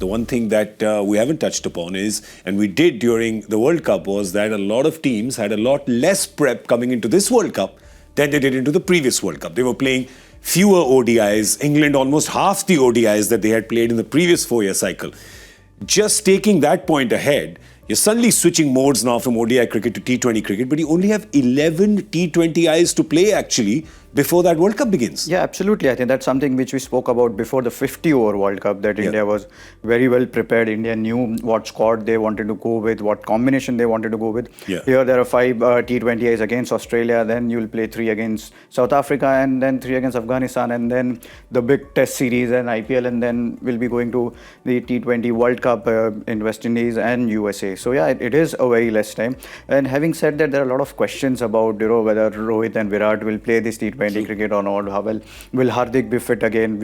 the one thing that we haven't touched upon is, and we did during the World Cup, was that a lot of teams had a lot less prep coming into this World Cup than they did into the previous World Cup. They were playing fewer ODIs. England almost half the ODIs that they had played in the previous 4-year cycle. Just taking that point ahead, you're suddenly switching modes now from ODI cricket to T20 cricket, but you only have 11 T20Is to play actually before that World Cup begins. Yeah, absolutely. I think that's something which we spoke about before the 50-over World Cup, that India was very well prepared. India knew what squad they wanted to go with, what combination they wanted to go with. Here there are 5 T20Is against Australia, then you'll play 3 against South Africa, and then 3 against Afghanistan, and then the big test series and IPL, and then we'll be going to the T20 World Cup in West Indies and USA. So yeah, it is a very less time. And having said that, there are a lot of questions about whether Rohit and Virat will play this T20 cricket or not. How well will Hardik be fit again?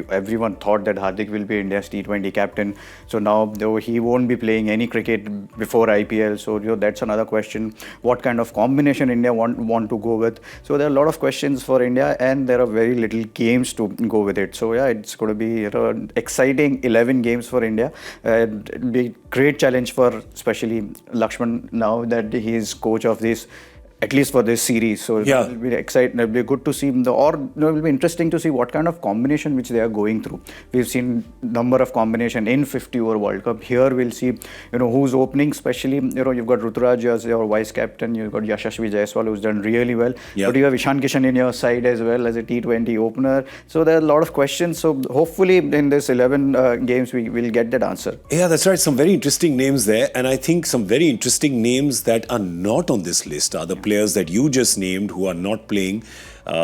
Everyone thought that Hardik will be India's T20 captain. So now, though, he won't be playing any cricket before IPL. So that's another question. What kind of combination India want to go with? So there are a lot of questions for India, and there are very little games to go with it. So yeah, it's going to be an exciting 11 games for India. It'll be a great challenge for especially Laxman now that he is coach of this, at least for this series. So it'll be exciting. It'll be good to see it'll be interesting to see what kind of combination which they are going through. We've seen number of combination in 50-over World Cup. Here we'll see, who's opening. Especially, you've got Ruturaj as your vice captain. You've got Yashasvi Jaiswal, who's done really well. But you have Ishan Kishan in your side as well as a T20 opener. So there are a lot of questions. So hopefully in this 11 games we will get that answer. Yeah, that's right. Some very interesting names there, and I think some very interesting names that are not on this list are the players that you just named who are not playing.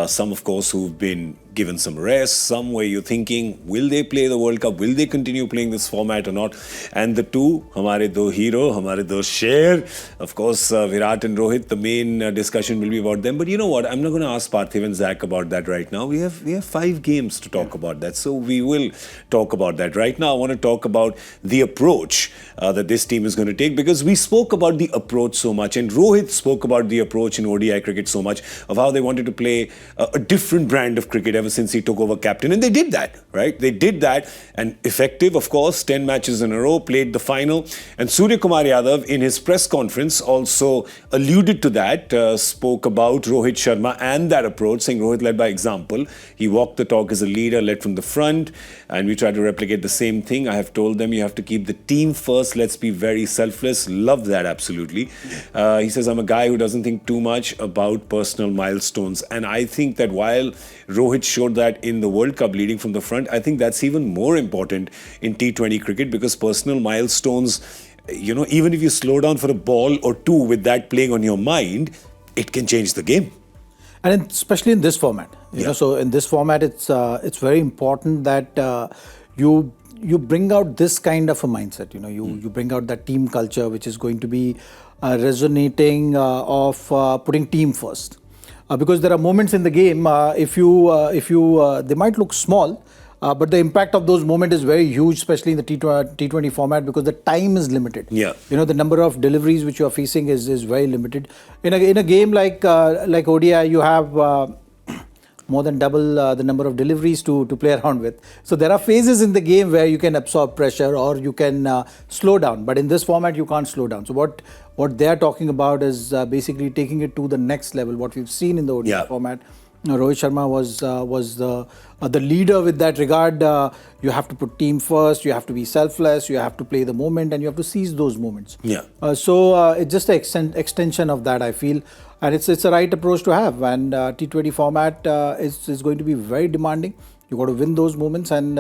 Some, of course, who've been given some rest. Some where you're thinking, will they play the World Cup? Will they continue playing this format or not? And the two, hamare do hero, hamare do sher. Of course, Virat and Rohit, the main discussion will be about them. But you know what? I'm not going to ask Parthiv and Zach about that right now. We have 5 games to talk about that. So we will talk about that. Right now, I want to talk about the approach that this team is going to take, because we spoke about the approach so much, and Rohit spoke about the approach in ODI cricket so much, of how they wanted to play a different brand of cricket ever since he took over captain. And they did that, right? They did that, and effective, of course, 10 matches in a row, played the final. And Suryakumar Yadav, in his press conference, also alluded to that, spoke about Rohit Sharma and that approach, saying Rohit led by example. He walked the talk as a leader, led from the front, and we try to replicate the same thing. I have told them, you have to keep the team first. Let's be very selfless. Love that, absolutely. He says, I'm a guy who doesn't think too much about personal milestones. And I think that while Rohit showed that in the World Cup leading from the front, I think that's even more important in T20 cricket, because personal milestones, even if you slow down for a ball or two with that playing on your mind, it can change the game. And especially in this format, so in this format, it's very important that you bring out this kind of a mindset. You bring out that team culture, which is going to be resonating of putting team first. Because there are moments in the game, they might look small, but the impact of those moments is very huge, especially in the T20 format, because the time is limited. The number of deliveries which you are facing is very limited. In a game like ODI, you have more than double the number of deliveries to play around with. So there are phases in the game where you can absorb pressure or you can slow down. But in this format, you can't slow down. So what they're talking about is basically taking it to the next level. What we've seen in the ODI format, Rohit Sharma was the leader with that regard. You have to put team first, you have to be selfless, you have to play the moment, and you have to seize those moments. So it's just an extension of that, I feel. And it's a right approach to have. And T20 format is going to be very demanding. You got to win those moments, and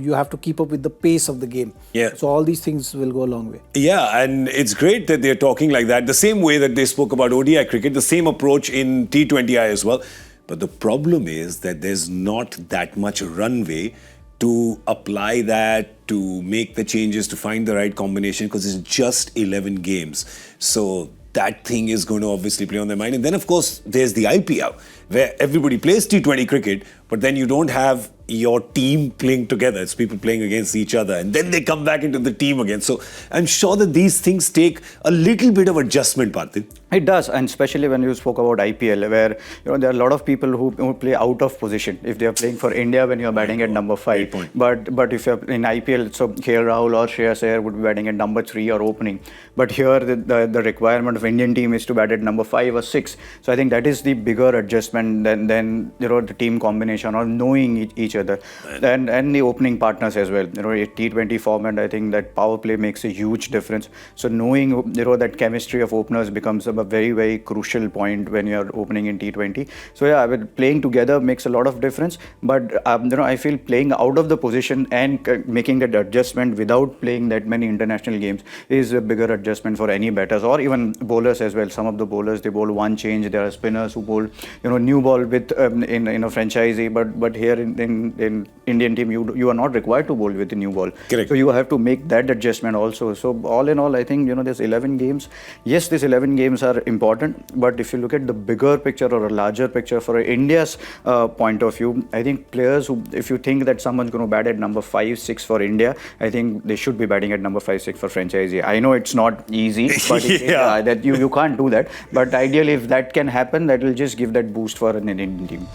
you have to keep up with the pace of the game. So all these things will go a long way. And it's great that they're talking like that. The same way that they spoke about ODI cricket, the same approach in T20I as well. But the problem is that there's not that much runway to apply that, to make the changes, to find the right combination, because it's just 11 games. So that thing is going to obviously play on their mind. And then, of course, there's the IPL. where everybody plays T20 cricket, but then you don't have your team playing together. It's people playing against each other, and then they come back into the team again. So I'm sure that these things take a little bit of adjustment, Parthiv. It does, and especially when you spoke about IPL, where there are a lot of people who play out of position. If they are playing for India, when you are batting at number 5, but if you're in IPL, so here Rahul or Shreyas Iyer would be batting at number 3 or opening. But here the requirement of Indian team is to bat at number 5 or 6. So I think that is the bigger adjustment than the team combination or knowing each other, and the opening partners as well. A T20 format, I think that power play makes a huge difference. So knowing that chemistry of openers becomes a very, very crucial point when you are opening in T20. So yeah, playing together makes a lot of difference. But I feel playing out of the position and making that adjustment without playing that many international games is a bigger adjustment for any batters or even bowlers as well. Some of the bowlers, they bowl one change. There are spinners who bowl new ball with in a franchisee, but here in Indian team you are not required to bowl with the new ball. Correct. So you have to make that adjustment also. So all in all, I think there's 11 games. Yes, these 11 games are important, but if you look at the bigger picture or a larger picture for India's point of view, I think players who, if you think that someone's going to bat at number 5, 6 for India, I think they should be batting at number 5, 6 for franchisee. I know it's not easy, but that you can't do that. But ideally, if that can happen, that will just give that boost for an Indian team.